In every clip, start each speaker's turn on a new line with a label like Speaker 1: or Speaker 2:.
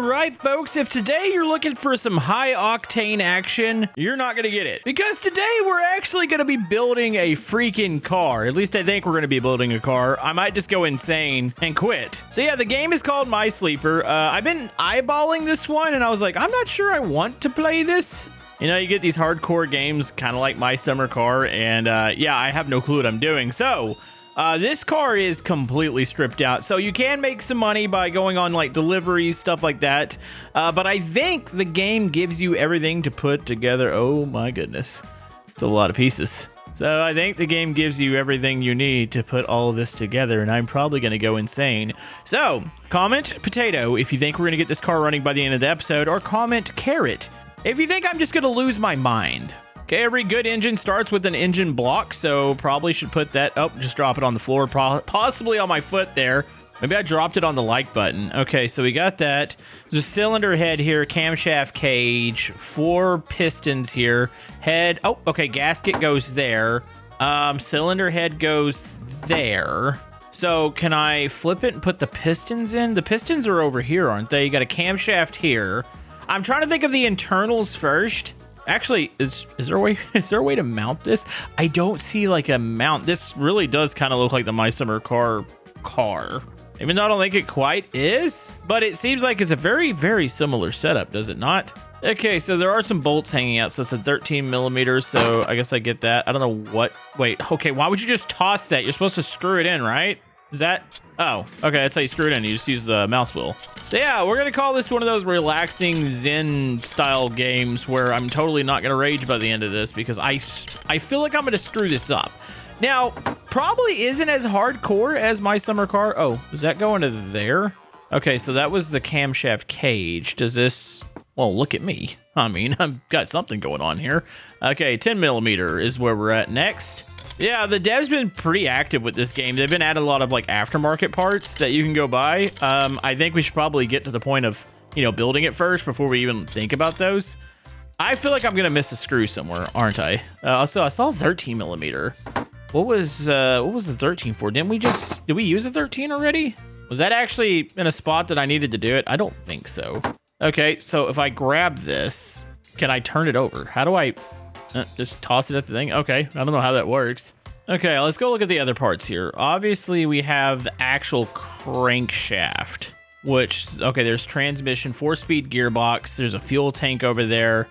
Speaker 1: right, folks, if today you're looking for some high-octane action, you're not going to get it. Because today we're actually going to be building a freaking car. At least I think we're going to be building a car. I might just go insane and quit. So yeah, the game is called My Sleeper. I've been eyeballing this one, and I was like, I'm not sure I want to play this. You know, you get these hardcore games, kind of like My Summer Car, and yeah, I have no clue what I'm doing. So this car is completely stripped out, so you can make some money by going on like deliveries, stuff like that. But I think the game gives you everything to put together. Oh my goodness, it's a lot of pieces. So I think the game gives you everything you need to put all of this together, and I'm probably going to go insane. So comment potato if you think we're going to get this car running by the end of the episode, or comment carrot if you think I'm just going to lose my mind. Okay, every good engine starts with an engine block, so probably should put that, oh, just drop it on the floor, possibly on my foot there. Maybe I dropped it on the like button. Okay, so we got that. There's a cylinder head here, camshaft cage, 4 pistons here, head, oh, okay, gasket goes there. Cylinder head goes there. So can I flip it and put the pistons in? The pistons are over here, aren't they? You got a camshaft here. I'm trying to think of the internals first. Actually, is there a way to mount this? I don't see like a mount. This really does kind of look like the My Summer car. Even though I don't think it quite is, but it seems like it's a very, very similar setup, does it not? Okay, so there are some bolts hanging out, so it's a 13 millimeters, so I guess I get that. I don't know what, wait, okay, why would you just toss that? You're supposed to screw it in, right? Is that, oh, okay, that's how you screw it in. You just use the mouse wheel. So yeah, we're gonna call this one of those relaxing Zen style games where I'm totally not gonna rage by the end of this because I feel like I'm gonna screw this up. Now, probably isn't as hardcore as My Summer Car. Oh, does that go into there? Okay, so that was the camshaft cage. Does this, well, look at me. I mean, I've got something going on here. Okay, 10 millimeter is where we're at next. Yeah, the dev's been pretty active with this game. They've been adding a lot of like aftermarket parts that you can go buy. I think we should probably get to the point of, you know, building it first before we even think about those. I feel like I'm gonna miss a screw somewhere, aren't I? Also, I saw 13 millimeter. What was the 13 for? Did we use a 13 already? Was that actually in a spot that I needed to do it? I don't think so. Okay, so if I grab this, can I turn it over? How do I? Just toss it at the thing? Okay, I don't know how that works. Okay, let's go look at the other parts here. Obviously, we have the actual crankshaft, which, okay, there's transmission, 4-speed gearbox. There's a fuel tank over there.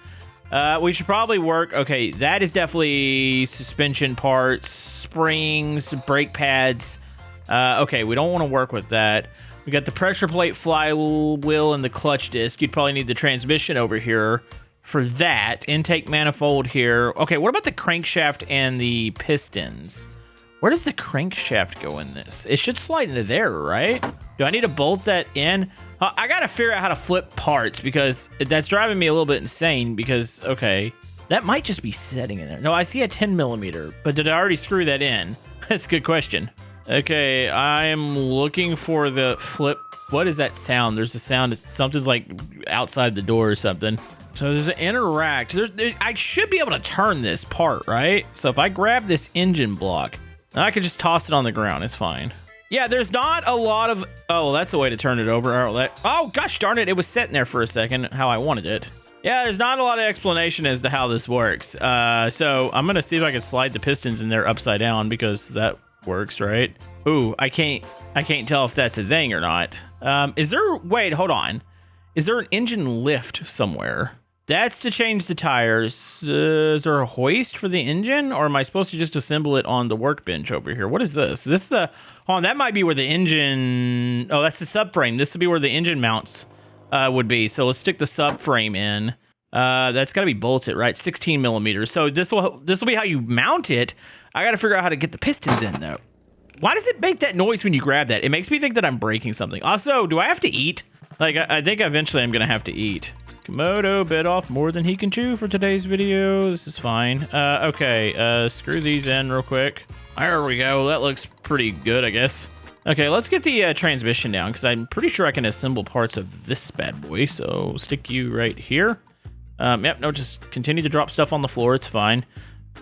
Speaker 1: We should probably work, okay, that is definitely suspension parts, springs, brake pads. Okay, we don't want to work with that. We got the pressure plate, flywheel, and the clutch disc. You'd probably need the transmission over here for that. Intake manifold here. Okay, what about the crankshaft and the pistons? Where does the crankshaft go in this? It should slide into there, right? Do I need to bolt that in? I gotta figure out how to flip parts because that's driving me a little bit insane because, okay, that might just be sitting in there. No, I see a 10 millimeter, but did I already screw that in? That's a good question. Okay, I am looking for the flip. What is that sound? There's a sound, something's like outside the door or something. So there's an interact. I should be able to turn this part, right? So if I grab this engine block, I can just toss it on the ground. It's fine. Yeah, there's not a lot of... Oh, that's the way to turn it over. Oh, gosh darn it. It was sitting there for a second how I wanted it. Yeah, there's not a lot of explanation as to how this works. So I'm going to see if I can slide the pistons in there upside down because that works, right? Ooh, I can't tell if that's a thing or not. Is there... Wait, hold on. Is there an engine lift somewhere? That's to change the tires. Is there a hoist for the engine, or am I supposed to just assemble it on the workbench over here? What is this? Is this the... Hold on, that might be where the engine... Oh, that's the subframe. This would be where the engine mounts would be. So let's stick the subframe in. That's got to be bolted, right? 16 millimeters. So this will be how you mount it. I got to figure out how to get the pistons in, though. Why does it make that noise when you grab that? It makes me think that I'm breaking something. Also, do I have to eat? Like, I think eventually I'm going to have to eat. Camodo bit off more than he can chew for today's video. This is fine. Okay, screw these in real quick. There we go. That looks pretty good, I guess. Okay, let's get the transmission down, because I'm pretty sure I can assemble parts of this bad boy. So stick you right here. Yep, no, just continue to drop stuff on the floor. It's fine.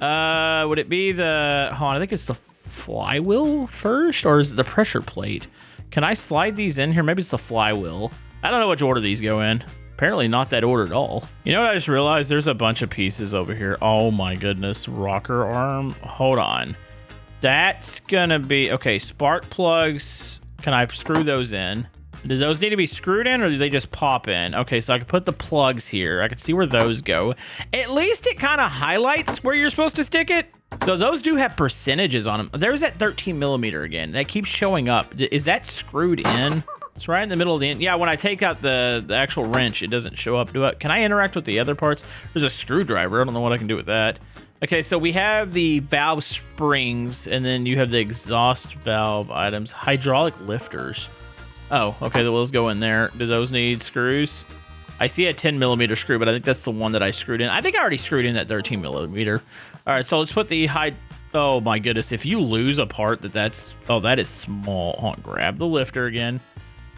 Speaker 1: Would it be the... Hold on, I think it's the flywheel first, or is it the pressure plate? Can I slide these in here? Maybe it's the flywheel. I don't know which order these go in. Apparently not that order at all. You know what I just realized? There's a bunch of pieces over here. Oh my goodness. Rocker arm. Hold on. That's gonna be... Okay, spark plugs. Can I screw those in? Do those need to be screwed in or do they just pop in? Okay, so I can put the plugs here. I can see where those go. At least it kind of highlights where you're supposed to stick it. So those do have percentages on them. There's that 13 millimeter again. That keeps showing up. Is that screwed in? It's right in the middle of the end. Yeah, when I take out the actual wrench, it doesn't show up. Can I interact with the other parts? There's a screwdriver. I don't know what I can do with that. Okay, so we have the valve springs, and then you have the exhaust valve items. Hydraulic lifters. Oh, okay, the wheels go in there. Do those need screws? I see a 10 millimeter screw, but I think that's the one that I screwed in. I think I already screwed in that 13 millimeter. All right, so let's put the Oh my goodness, if you lose a part that's... Oh, that is small. Hold on, grab the lifter again.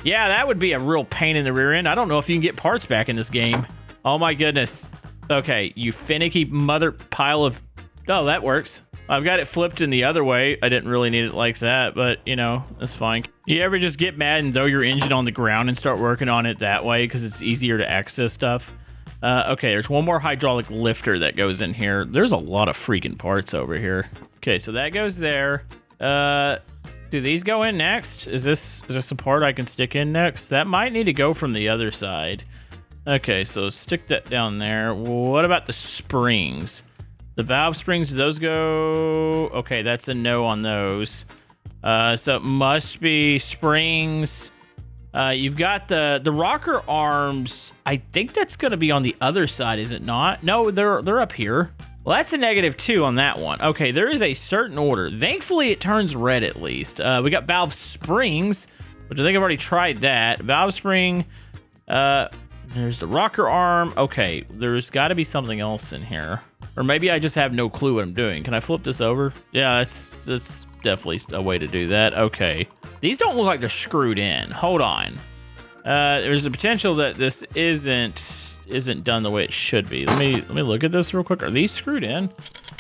Speaker 1: Yeah, that would be a real pain in the rear end. I don't know if you can get parts back in this game. Oh my goodness. Okay, you finicky mother pile of... Oh, that works. I've got it flipped in the other way. I didn't really need it like that, but, you know, that's fine. You ever just get mad and throw your engine on the ground and start working on it that way because it's easier to access stuff? Okay, there's one more hydraulic lifter that goes in here. There's a lot of freaking parts over here. Okay, so that goes there. Do these go in next? Is this a part I can stick in next? That might need to go from the other side. Okay, so stick that down there. What about the springs? The valve springs, do those go? Okay, that's a no on those. So it must be springs. You've got the rocker arms. I think that's going to be on the other side, is it not? No, they're up here. Well, that's a -2 on that one. Okay, there is a certain order. Thankfully, it turns red at least. We got valve springs, which I think I've already tried that. Valve spring. There's the rocker arm. Okay, there's got to be something else in here. Or maybe I just have no clue what I'm doing. Can I flip this over? Yeah, that's definitely a way to do that. Okay. These don't look like they're screwed in. Hold on. There's a potential that this isn't done the way it should be. Let me look at this real quick. Are these screwed in?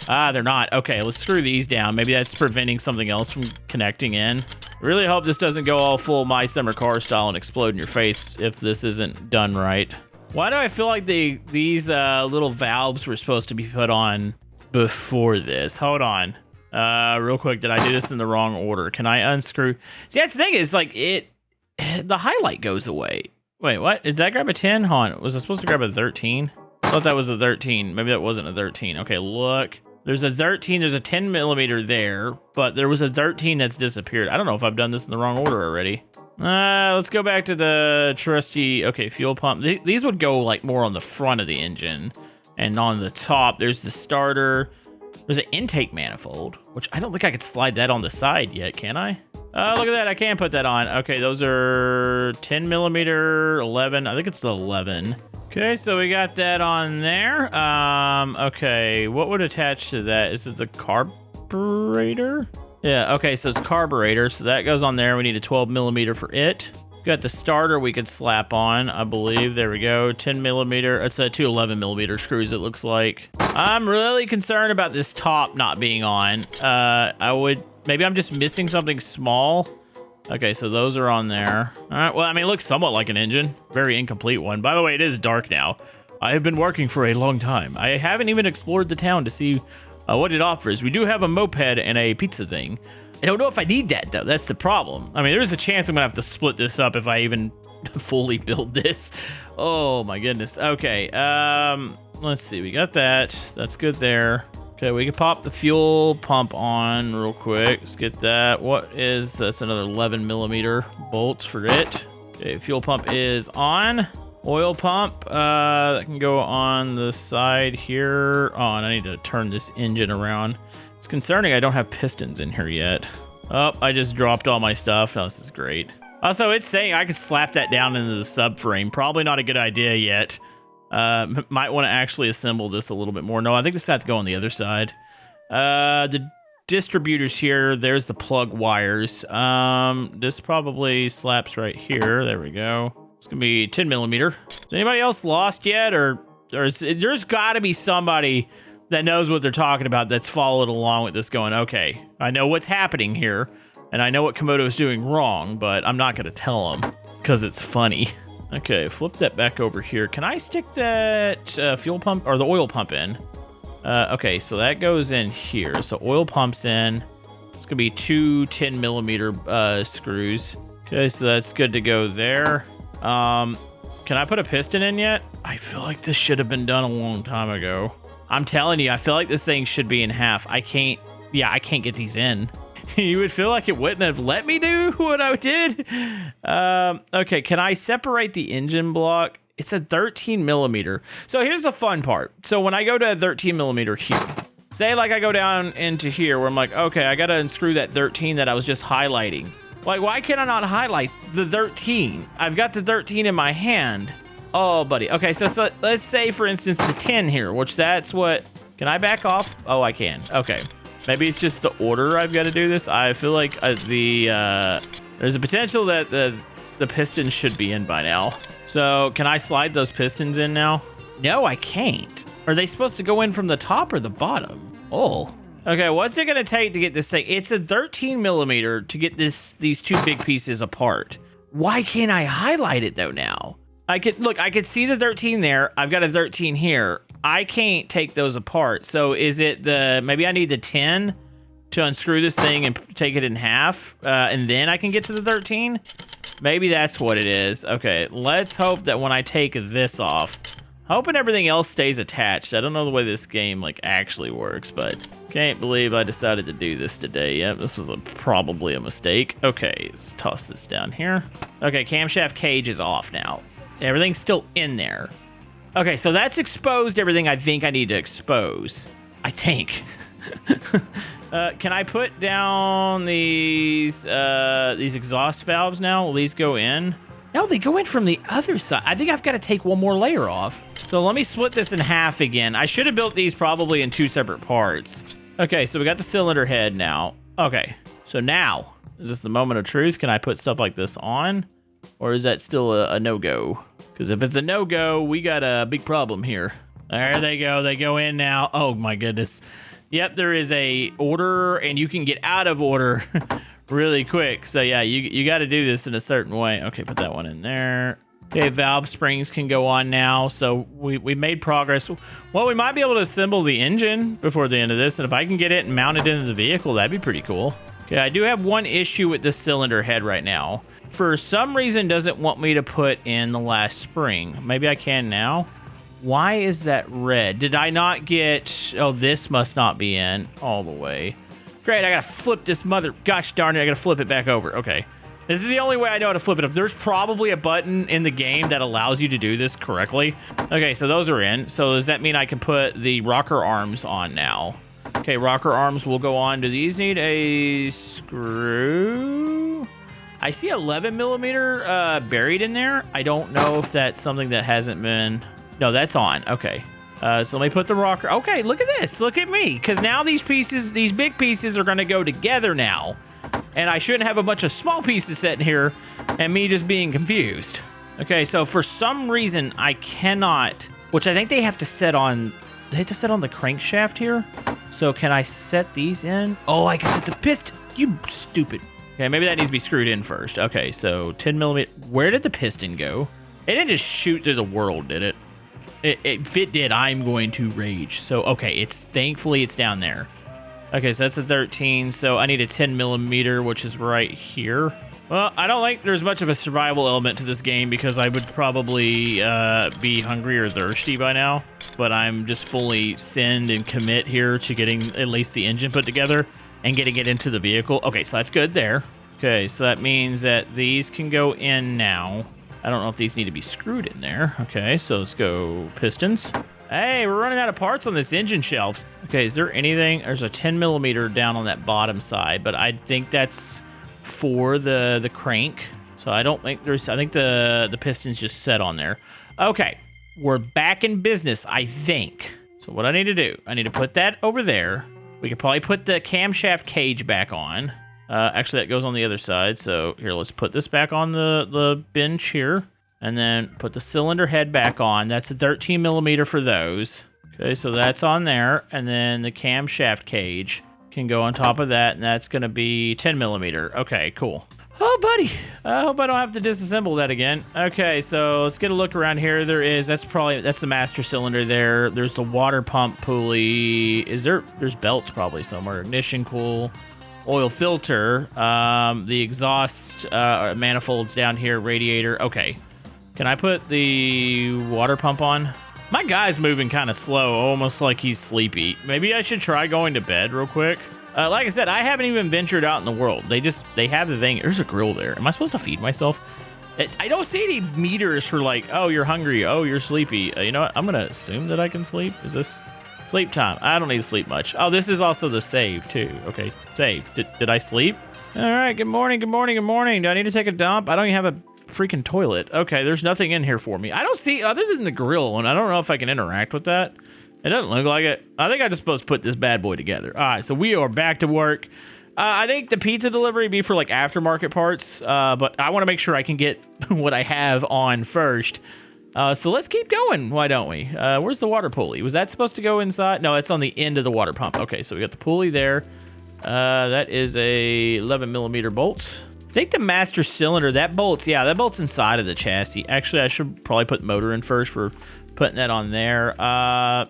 Speaker 1: Ah, they're not. Okay, let's screw these down. Maybe that's preventing something else from connecting in. Really hope this doesn't go all full My Summer Car style and explode in your face if this isn't done right. Why do I feel like these little valves were supposed to be put on before this? Hold on. Real quick, did I do this in the wrong order? Can I unscrew? See, that's the thing is, like, the highlight goes away. Wait, what? Did that grab a 10? Hold on. Was I supposed to grab a 13? I thought that was a 13. Maybe that wasn't a 13. Okay, look. There's a 13. There's a 10 millimeter there, but there was a 13 that's disappeared. I don't know if I've done this in the wrong order already. Let's go back to the trusty, okay, fuel pump. These would go, like, more on the front of the engine. And on the top, there's the starter. There's an intake manifold, which I don't think I could slide that on the side yet, can I? Look at that. I can put that on. Okay, those are 10 millimeter, 11. I think it's the 11. Okay, so we got that on there. Okay, what would attach to that? Is it the carburetor? Yeah, okay, so it's carburetor. So that goes on there. We need a 12 millimeter for it. Got the starter we could slap on, I believe. There we go. 10 millimeter. It's a 2 11 millimeter screws, it looks like. I'm really concerned about this top not being on. Maybe I'm just missing something small. Okay, so those are on there. All right, well, I mean, it looks somewhat like an engine. Very incomplete one. By the way, it is dark now. I have been working for a long time. I haven't even explored the town to see what it offers. We do have a moped and a pizza thing. I don't know if I need that, though. That's the problem. I mean, there's a chance I'm going to have to split this up if I even fully build this. Oh, my goodness. Okay, let's see. We got that. That's good there. Okay, we can pop the fuel pump on real quick. Let's get that. That's another 11 millimeter bolt for it. Okay, fuel pump is on. Oil pump, that can go on the side here. Oh, and I need to turn this engine around. It's concerning I don't have pistons in here yet. Oh, I just dropped all my stuff. Oh, this is great. Also, it's saying I could slap that down into the subframe. Probably not a good idea yet. Might want to actually assemble this a little bit more. No, I think this has to go on the other side. The distributors here, there's the plug wires. This probably slaps right here. There we go. It's gonna be 10 millimeter. Is anybody else lost yet? There's gotta be somebody that knows what they're talking about that's followed along with this going, okay, I know what's happening here, and I know what Camodo is doing wrong, but I'm not gonna tell them because it's funny. Okay, flip that back over here. Can I stick that fuel pump or the oil pump in? Okay, so that goes in here. So oil pumps in. It's gonna be two 10 millimeter screws. Okay, so that's good to go there. Can I put a piston in yet? I feel like this should have been done a long time ago. I'm telling you, I feel like this thing should be in half. I can't get these in. You would feel like it wouldn't have let me do what I did. Okay, can I separate the engine block? It's a 13 millimeter. So here's the fun part. So when I go to a 13 millimeter here, say like I go down into here where I'm like, okay, I gotta unscrew that 13 that I was just highlighting. Like, why can I not highlight the 13? I've got the 13 in my hand. Oh, buddy. Okay, so let's say, for instance, the 10 here, which that's what... Can I back off? Oh, I can. Okay. Maybe it's just the order I've got to do this. I feel like there's a potential that the pistons should be in by now. So, can I slide those pistons in now? No, I can't. Are they supposed to go in from the top or the bottom? Oh. Okay, what's it gonna take to get this thing? It's a 13 millimeter to get these two big pieces apart. Why can't I highlight it though now? I could see the 13 there. I've got a 13 here. I can't take those apart. So is it maybe I need the 10 to unscrew this thing and take it in half, and then I can get to the 13? Maybe that's what it is. Okay, let's hope that when I take this off, hoping everything else stays attached. I don't know the way this game actually works, but can't believe I decided to do this today. Yep, this was probably a mistake. Okay, let's toss this down here. Okay, camshaft cage is off now. Everything's still in there. Okay, so that's exposed everything I think I need to expose. I think. Can I put down these exhaust valves now? Will these go in? No, they go in from the other side. I think I've got to take one more layer off. So let me split this in half again. I should have built these probably in two separate parts. Okay, so we got the cylinder head now. Okay, so now, is this the moment of truth? Can I put stuff like this on? Or is that still a no-go? Because if it's a no-go, we got a big problem here. There they go. They go in now. Oh, my goodness. Yep, there is a order, and you can get out of order really quick. So, yeah, you got to do this in a certain way. Okay, put that one in there. Okay, valve springs can go on now. So we made progress. Well, we might be able to assemble the engine before the end of this. And if I can get it and mount it into the vehicle, that'd be pretty cool. Okay, I do have one issue with this cylinder head right now. For some reason, doesn't want me to put in the last spring. Maybe I can now. Why is that red? Did I not get... Oh, this must not be in all the way. Great, I gotta flip this Gosh darn it, I gotta flip it back over. Okay. This is the only way I know how to flip it up. There's probably a button in the game that allows you to do this correctly. Okay, so those are in. So does that mean I can put the rocker arms on now? Okay, rocker arms will go on. Do these need a screw? I see 11 millimeter buried in there. I don't know if that's something that hasn't been... No, that's on. Okay. So let me put the rocker... Okay, look at this. Look at me. Because now these big pieces are going to go together now. And I shouldn't have a bunch of small pieces sitting here and me just being confused. Okay, so for some reason, I cannot... Which I think they have to set on... They have to set on the crankshaft here. So can I set these in? Oh, I can set the piston. You stupid. Okay, maybe that needs to be screwed in first. Okay, so 10 millimeter. Where did the piston go? It didn't just shoot through the world, did it? If it did, I'm going to rage. So, okay, thankfully it's down there. Okay, so that's a 13. So I need a 10 millimeter, which is right here. Well, I don't think there's much of a survival element to this game because I would probably be hungry or thirsty by now. But I'm just fully send and commit here to getting at least the engine put together and getting it into the vehicle. Okay, so that's good there. Okay, so that means that these can go in now. I don't know if these need to be screwed in there. Okay, so let's go pistons. Hey, we're running out of parts on this engine shelf. Okay, is there anything? There's a 10 millimeter down on that bottom side, but I think that's for the crank. So I don't think there's... I think the piston's just set on there. Okay, we're back in business, I think. So what I need to do, I need to put that over there. We could probably put the camshaft cage back on. Actually, that goes on the other side. So here, let's put this back on the bench here. And then put the cylinder head back on. That's a 13 millimeter for those. Okay, so that's on there. And then the camshaft cage can go on top of that. And that's going to be 10 millimeter. Okay, cool. Oh, buddy. I hope I don't have to disassemble that again. Okay, so let's get a look around here. That's the master cylinder there. There's the water pump pulley. There's belts probably somewhere. Ignition coil, oil filter, the exhaust manifolds down here, radiator. Okay. Can I put the water pump on? My guy's moving kind of slow, almost like he's sleepy. Maybe I should try going to bed real quick. Like I said, I haven't even ventured out in the world. They have the thing. There's a grill there. Am I supposed to feed myself? I don't see any meters for like, oh, you're hungry. Oh, you're sleepy. You know what? I'm going to assume that I can sleep. Is this sleep time? I don't need to sleep much. Oh, this is also the save too. Okay, save. Did I sleep? All right, good morning, good morning, good morning. Do I need to take a dump? I don't even have a freaking toilet. Okay, there's nothing in here for me. I don't see, other than the grill, and I don't know if I can interact with that. It doesn't look like it. I think I'm just supposed to put this bad boy together. All right, so we are back to work. I think the pizza delivery be for like aftermarket parts, but I want to make sure I can get what I have on first. So let's keep going. Why don't we? Where's the water pulley? Was that supposed to go inside? No, it's on the end of the water pump. Okay, so we got the pulley there. That is a 11 millimeter bolt. I think the master cylinder, that bolt's inside of the chassis. Actually, I should probably put motor in first for putting that on there.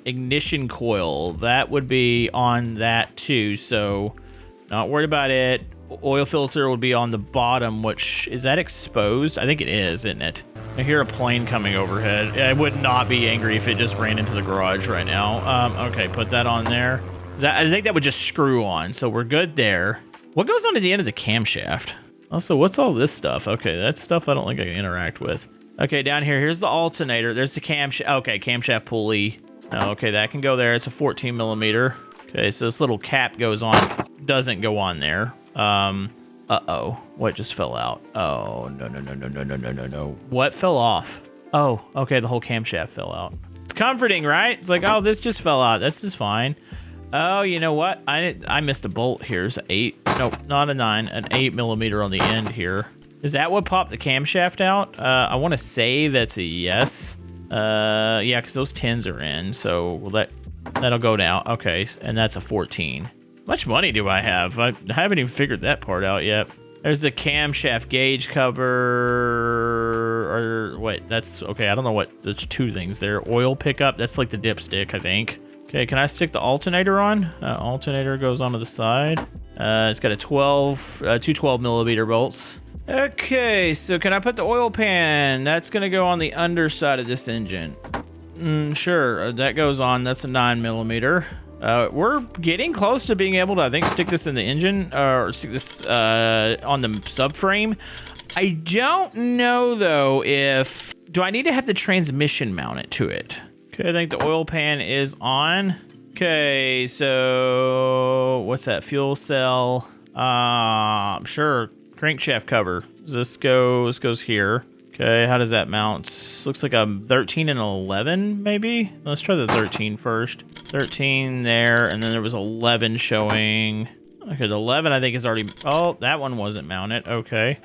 Speaker 1: Ignition coil, that would be on that too, so not worried about it. Oil filter would be on the bottom, which, is that exposed? I think it is, isn't it? I hear a plane coming overhead. I would not be angry if it just ran into the garage right now. Okay, put that on there. I think that would just screw on, so we're good there. What goes on to the end of the camshaft? Also, what's all this stuff? Okay, that's stuff I don't think I can interact with. Okay, down here, here's the alternator. There's the camshaft. Okay, camshaft pulley. Okay, that can go there. It's a 14 millimeter. Okay, so this little cap goes on. Doesn't go on there. Uh-oh. What just fell out? Oh, no. What fell off? Oh, okay, the whole camshaft fell out. It's comforting, right? It's like, oh, this just fell out. This is fine. Oh, you know what? I missed a bolt here. It's 8. Nope, not a 9. An 8 millimeter on the end here. Is that what popped the camshaft out? I want to say that's a yes. Yeah, because those 10s are in, so that'll go down. Okay, and that's a 14. How much money do I have? I haven't even figured that part out yet. There's the camshaft gauge cover, or wait, that's, okay, I don't know what, there's 2 things there. Oil pickup, that's like the dipstick, I think. Okay, can I stick the alternator on? Alternator goes onto the side. It's got two 12 millimeter bolts. Okay, so can I put the oil pan? That's gonna go on the underside of this engine. Sure, that goes on. That's a 9 millimeter. We're getting close to being able to, I think, stick this in the engine, or stick this on the subframe. I don't know though do I need to have the transmission mounted to it? Okay, I think the oil pan is on. Okay, so what's that? Fuel cell. Sure. Crankshaft cover. This goes here. Okay, how does that mount? Looks like a 13 and 11, maybe? Let's try the 13 first. 13 there, and then there was 11 showing. Okay, the 11 I think is already... Oh, that one wasn't mounted. Okay.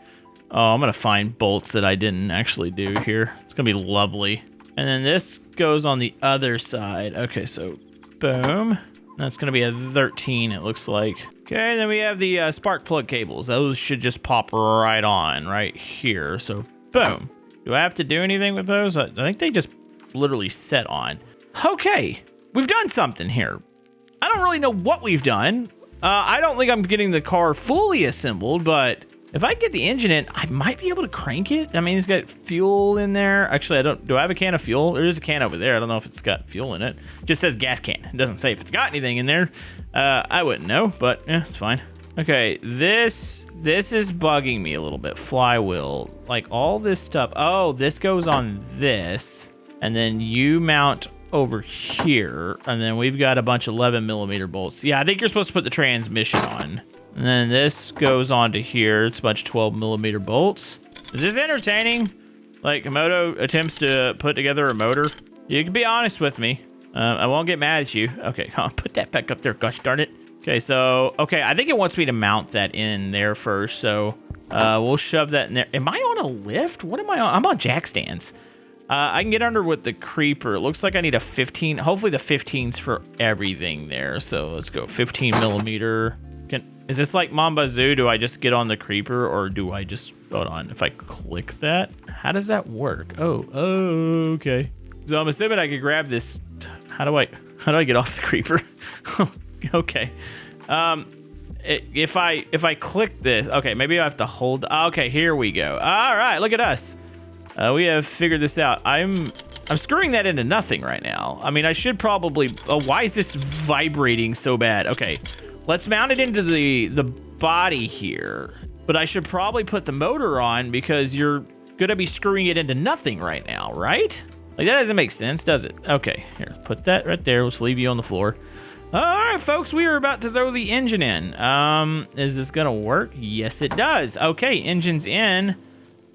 Speaker 1: Oh, I'm going to find bolts that I didn't actually do here. It's going to be lovely. And then this goes on the other side. Okay, so boom. That's going to be a 13, it looks like. Okay, then we have the spark plug cables. Those should just pop right on right here. So, boom. Do I have to do anything with those? I think they just literally set on. Okay, we've done something here. I don't really know what we've done. I don't think I'm getting the car fully assembled, but if I get the engine in, I might be able to crank it. I mean, it's got fuel in there. Actually, do I have a can of fuel? There is a can over there. I don't know if it's got fuel in it. It just says gas can. It doesn't say if it's got anything in there. I wouldn't know, but yeah, it's fine. Okay, this is bugging me a little bit. Flywheel, like all this stuff. Oh, this goes on this, and then you mount over here, and then we've got a bunch of 11 millimeter bolts. Yeah, I think you're supposed to put the transmission on. And then this goes on to here. It's a bunch of 12 millimeter bolts. Is this entertaining? Like Camodo attempts to put together a motor? You can be honest with me. I won't get mad at you. Okay, I'll put that back up there. Gosh darn it. Okay, so, okay, I think it wants me to mount that in there first. So we'll shove that in there. Am I on a lift? What am I on? I'm on jack stands. I can get under with the creeper. It looks like I need a 15. Hopefully the 15's for everything there. So let's go 15 millimeter. Is this like Bazou? Do I just get on the creeper or do I just, hold on, if I click that, how does that work? Oh, okay. So I'm assuming I could grab this. How do I get off the creeper? Okay. If I click this, okay, maybe I have to hold. Okay, here we go. All right, look at us. We have figured this out. I'm screwing that into nothing right now. I mean, I should probably, oh, why is this vibrating so bad? Okay, let's mount it into the body here, but I should probably put the motor on because you're gonna be screwing it into nothing right now, right? Like, that doesn't make sense, does it? Okay, here, put that right there. We'll just leave you on the floor. All right, folks, we are about to throw the engine in. Is this gonna work? Yes, it does. Okay, engine's in.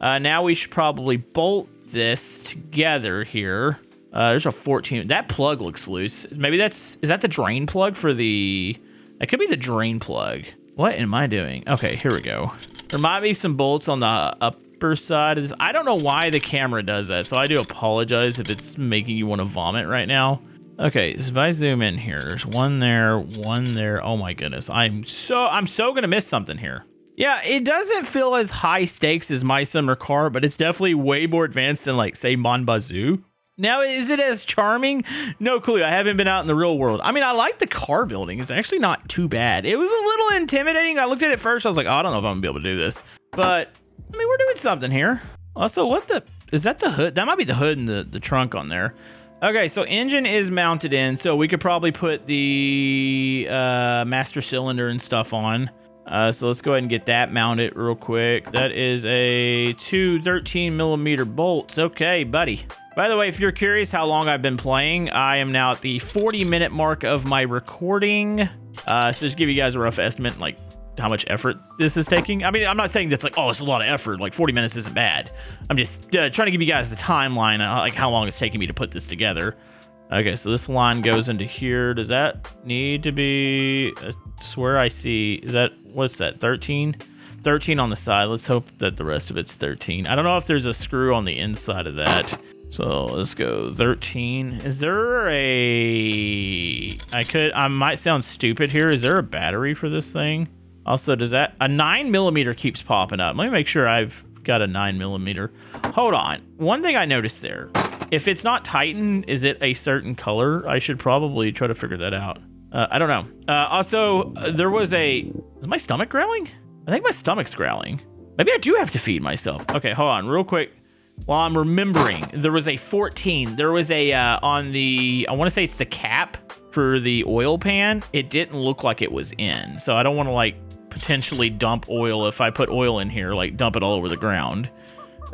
Speaker 1: Now we should probably bolt this together here. There's a 14. That plug looks loose. Maybe is that the drain plug for the... That could be the drain plug. What am I doing? Okay, here we go. There might be some bolts on the upper side of this. I don't know why the camera does that, so I do apologize if it's making you want to vomit right now. Okay, so if I zoom in here, there's one there, one there. Oh my goodness, I'm so gonna miss something here. Yeah, it doesn't feel as high stakes as My Summer Car, but it's definitely way more advanced than, like, say, Bazou. Now, is it as charming? No clue. I haven't been out in the real world. I mean, I like the car building. It's actually not too bad. It was a little intimidating. I looked at it first. I was like, oh, I don't know if I'm gonna be able to do this. But, I mean, we're doing something here. Also, is that the hood? That might be the hood and the trunk on there. Okay, so engine is mounted in, so we could probably put the master cylinder and stuff on. So let's go ahead and get that mounted real quick. That is a 2 13mm bolts. Okay, buddy. By the way, if you're curious how long I've been playing, I am now at the 40-minute mark of my recording. So just give you guys a rough estimate, like how much effort this is taking. I mean, I'm not saying that's like, oh, it's a lot of effort. Like 40 minutes isn't bad. I'm just trying to give you guys the timeline, like how long it's taking me to put this together. Okay, so this line goes into here. Does that need to be, I swear I see, what's that, 13? 13 on the side. Let's hope that the rest of it's 13. I don't know if there's a screw on the inside of that. So let's go 13. Is there I might sound stupid here. Is there a battery for this thing? Also, does that, a 9mm keeps popping up. Let me make sure I've got a 9mm. Hold on. One thing I noticed there. If it's not Titan, is it a certain color? I should probably try to figure that out. I don't know. Also, there was is my stomach growling? I think my stomach's growling. Maybe I do have to feed myself. Okay, hold on real quick. While I'm remembering, there was a 14. There was a, on the, I want to say it's the cap for the oil pan. It didn't look like it was in. So I don't want to, like, potentially dump oil if I put oil in here, like dump it all over the ground.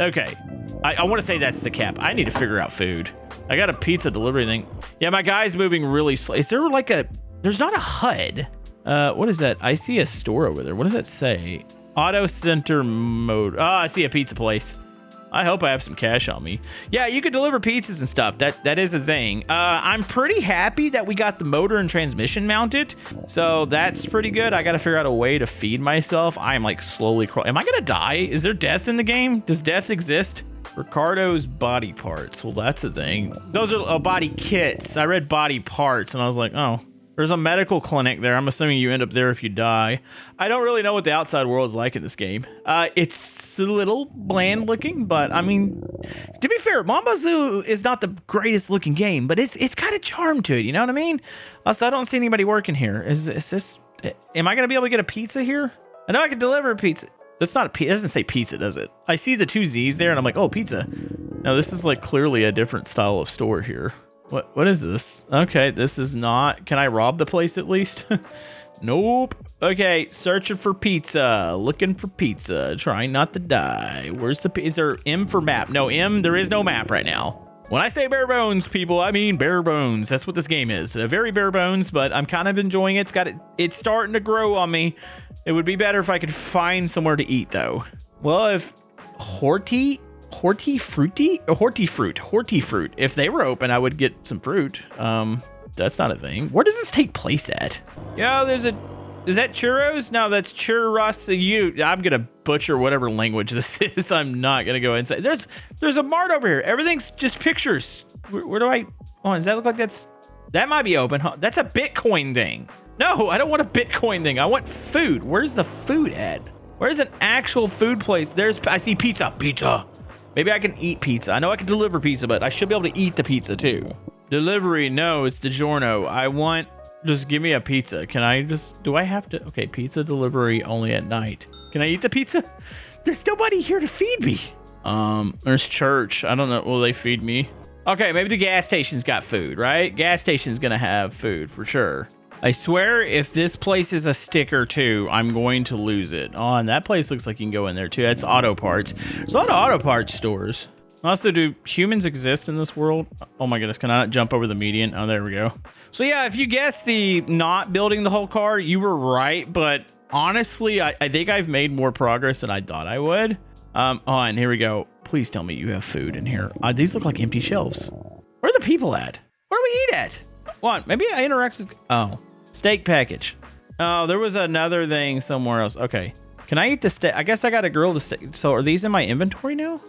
Speaker 1: Okay, I want to say that's the cap. I need to figure out food. I got a pizza delivery thing. Yeah, my guy's moving really slow. Is there like there's not a HUD. What is that? I see a store over there. What does that say? Auto center mode. Oh, I see a pizza place. I hope I have some cash on me. Yeah, you could deliver pizzas and stuff. That is a thing. I'm pretty happy that we got the motor and transmission mounted. So that's pretty good. I got to figure out a way to feed myself. I'm like slowly crawling. Am I going to die? Is there death in the game? Does death exist? Ricardo's body parts. Well, that's a thing. Those are body kits. I read body parts and I was like, oh. There's a medical clinic there. I'm assuming you end up there if you die. I don't really know what the outside world is like in this game. It's a little bland looking, but I mean, to be fair, Bazou is not the greatest looking game, but it's got a charm to it. You know what I mean? Also, I don't see anybody working here. Is this? Am I gonna be able to get a pizza here? I know I can deliver a pizza. That's not a pizza. It doesn't say pizza, does it? I see the 2 Z's there, and I'm like, oh, pizza. No, this is like clearly a different style of store here. What is this? Okay, this is not... Can I rob the place at least? Nope. Okay, searching for pizza. Looking for pizza. Trying not to die. Where's the... Is there M for map? No, M, there is no map right now. When I say bare bones, people, I mean bare bones. That's what this game is. Very bare bones, but I'm kind of enjoying it. It's starting to grow on me. It would be better if I could find somewhere to eat, though. Well, if hortifruit. If they were open, I would get some fruit. That's not a thing. Where does this take place at? Yeah, is that churros? No, that's churros. I'm gonna butcher whatever language this is. I'm not gonna go inside. There's a mart over here. Everything's just pictures. Where do I? Oh, does that look like that might be open? Huh? That's a Bitcoin thing. No, I don't want a Bitcoin thing. I want food. Where's the food at? Where's an actual food place? I see pizza. Pizza. Maybe I can eat pizza. I know I can deliver pizza, but I should be able to eat the pizza too. Delivery, no, it's DiGiorno. Just give me a pizza. Do I have to? Okay, pizza delivery only at night. Can I eat the pizza? There's nobody here to feed me. There's church. I don't know. Will they feed me? Okay, maybe the gas station's got food, right? Gas station's gonna have food for sure. I swear if this place is a sticker too, I'm going to lose it. Oh, and that place looks like you can go in there too. That's auto parts. There's a lot of auto parts stores. Also, do humans exist in this world? Oh my goodness, can I not jump over the median? Oh, there we go. So yeah, if you guessed the not building the whole car, you were right. But honestly, I think I've made more progress than I thought I would. And here we go. Please tell me you have food in here. These look like empty shelves. Where are the people at? Where do we eat at? What? Maybe I interacted. Oh, steak package. Oh, there was another thing somewhere else. Okay. Can I eat the steak? I guess I got to grill the steak. So are these in my inventory now?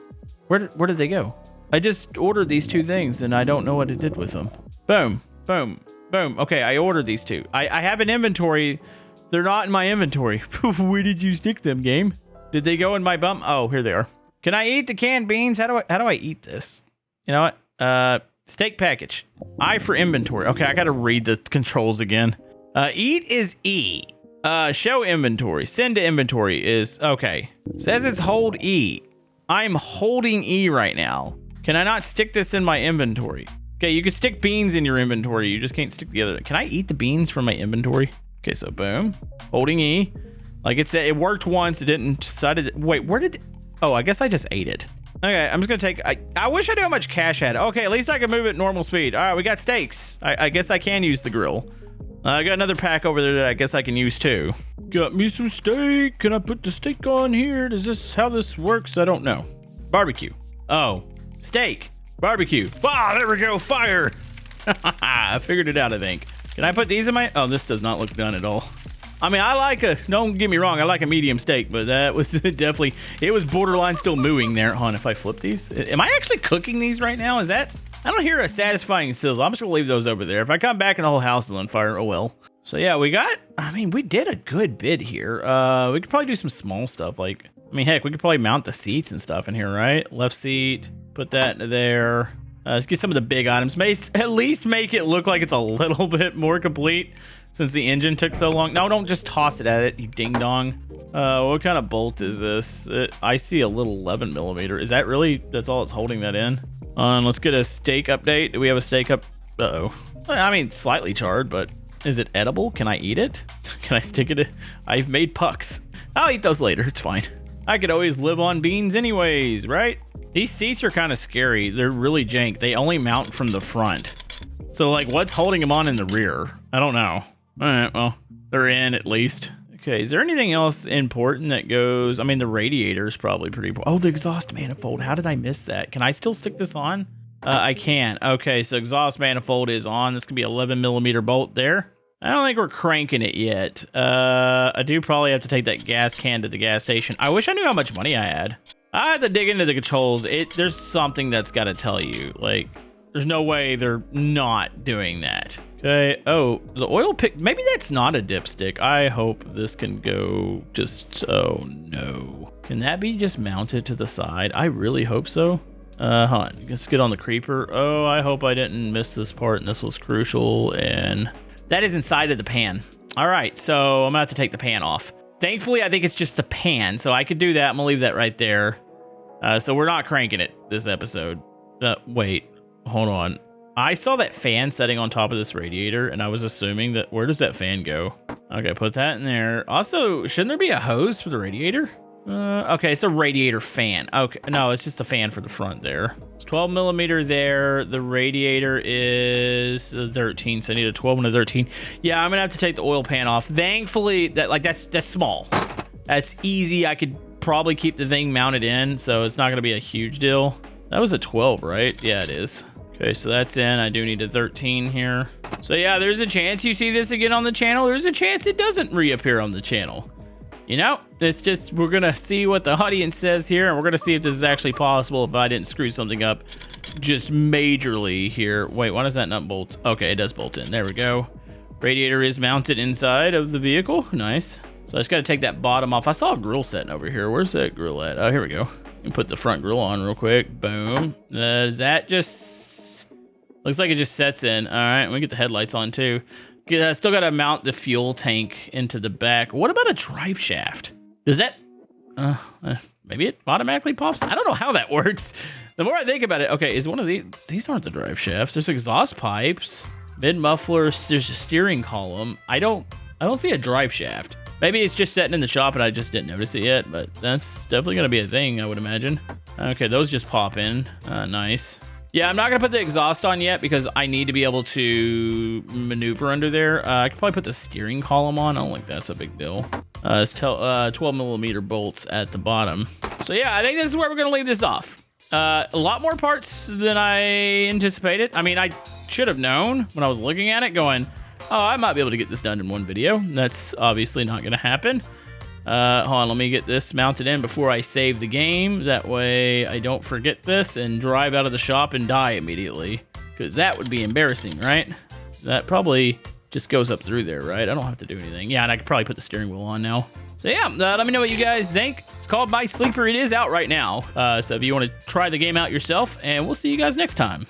Speaker 1: Where did they go? I just ordered these two things and I don't know what it did with them. Boom, boom, boom. Okay, I ordered these two. I have an inventory. They're not in my inventory. Where did you stick them, game? Did they go in my bum? Oh, here they are. Can I eat the canned beans? How do I eat this? You know what? Steak package. I for inventory. Okay, I got to read the controls again. Eat is E. Show inventory. Send to inventory is okay. Says it's hold E. I'm holding E right now. Can I not stick this in my inventory? Okay, you can stick beans in your inventory. You just can't stick the other. Can I eat the beans from my inventory? Okay, so boom. Holding E. Like it said, it worked once. It didn't. Decided. Wait, where did? Oh, I guess I just ate it. Okay, I'm just gonna take. I wish I knew how much cash I had. Okay, at least I can move at normal speed. All right, we got steaks. I guess I can use the grill. I got another pack over there that I guess I can use too. Got me some steak. Can I put the steak on here? Is this how this works? I don't know. Barbecue. Oh, steak. Barbecue. Wow, there we go. Fire. I figured it out, I think. Can I put these in my... Oh, this does not look done at all. I mean, don't get me wrong, I like a medium steak, but that was definitely... It was borderline still mooing there. Hold on, if I flip these... Am I actually cooking these right now? Is that... I don't hear a satisfying sizzle. I'm just gonna leave those over there. If I come back and the whole house is on fire, oh well. So yeah, we did a good bit here. We could probably do some small stuff. Like, I mean, heck, we could probably mount the seats and stuff in here, right? Left seat, put that into there. Let's get some of the big items. At least make it look like it's a little bit more complete since the engine took so long. No, don't just toss it at it, you ding dong. What kind of bolt is this? I see a little 11 millimeter. Is that really, that's all it's holding that in? Let's get a steak update. Do we have a steak up? Uh-oh. I mean, slightly charred, but is it edible? Can I eat it? Can I stick it in? I've made pucks. I'll eat those later. It's fine. I could always live on beans anyways, right? These seats are kind of scary. They're really jank. They only mount from the front. So, like, what's holding them on in the rear? I don't know. All right, well, they're in at least. Okay, is there anything else important that goes? I mean, the radiator is probably pretty... Oh, the exhaust manifold. How did I miss that? Can I still stick this on? I can. Okay, so exhaust manifold is on. This could be 11 millimeter bolt there. I don't think we're cranking it yet. I do probably have to take that gas can to the gas station. I wish I knew how much money I had. I had to dig into the controls. There's something that's got to tell you. Like, there's no way they're not doing that. Okay. Oh, the oil pick. Maybe that's not a dipstick. I hope this can go just... Oh, no. Can that be just mounted to the side? I really hope so. Hold on. Let's get on the creeper. Oh, I hope I didn't miss this part and this was crucial. And that is inside of the pan. All right. So I'm going to have to take the pan off. Thankfully, I think it's just the pan. So I could do that. I'm going to leave that right there. So we're not cranking it this episode. Wait. Hold on. I saw that fan setting on top of this radiator, and I was assuming that... Where does that fan go? Okay, put that in there. Also, shouldn't there be a hose for the radiator? Okay, it's a radiator fan. Okay, no, it's just a fan for the front there. It's 12 millimeter there. The radiator is 13, so I need a 12 and a 13. Yeah, I'm gonna have to take the oil pan off. Thankfully, that's small. That's easy. I could probably keep the thing mounted in, so it's not gonna be a huge deal. That was a 12, right? Yeah, it is. Okay, so that's in. I do need a 13 here. So yeah, there's a chance you see this again on the channel. There's a chance it doesn't reappear on the channel. You know, it's just, we're gonna see what the audience says here, and we're gonna see if this is actually possible if I didn't screw something up just majorly here. Wait, why does that not bolt? Okay, it does bolt in. There we go. Radiator is mounted inside of the vehicle. Nice. So I just got to take that bottom off. I saw a grill setting over here. Where's that grill at? Oh, here we go. And put the front grill on real quick. Boom. Does that just... Looks like it just sets in. All right, we get the headlights on too. Still got to mount the fuel tank into the back. What about a drive shaft? Does that... maybe it automatically pops? I don't know how that works. The more I think about it... Okay, is one of these aren't the drive shafts. There's exhaust pipes, mid muffler. There's a steering column. I don't see a drive shaft. Maybe it's just sitting in the shop and I just didn't notice it yet, but that's definitely going to be a thing, I would imagine. Okay, those just pop in. Nice. Yeah, I'm not going to put the exhaust on yet because I need to be able to maneuver under there. I could probably put the steering column on. I don't think that's a big deal. It's 12 millimeter bolts at the bottom. So yeah, I think this is where we're going to leave this off. A lot more parts than I anticipated. I mean, I should have known when I was looking at it going, oh, I might be able to get this done in one video. That's obviously not going to happen. Hold on, let me get this mounted in before I save the game. That way I don't forget this and drive out of the shop and die immediately. Because that would be embarrassing, right? That probably just goes up through there, right? I don't have to do anything. Yeah, and I could probably put the steering wheel on now. So yeah, let me know what you guys think. It's called My Sleeper. It is out right now. So if you want to try the game out yourself, and we'll see you guys next time.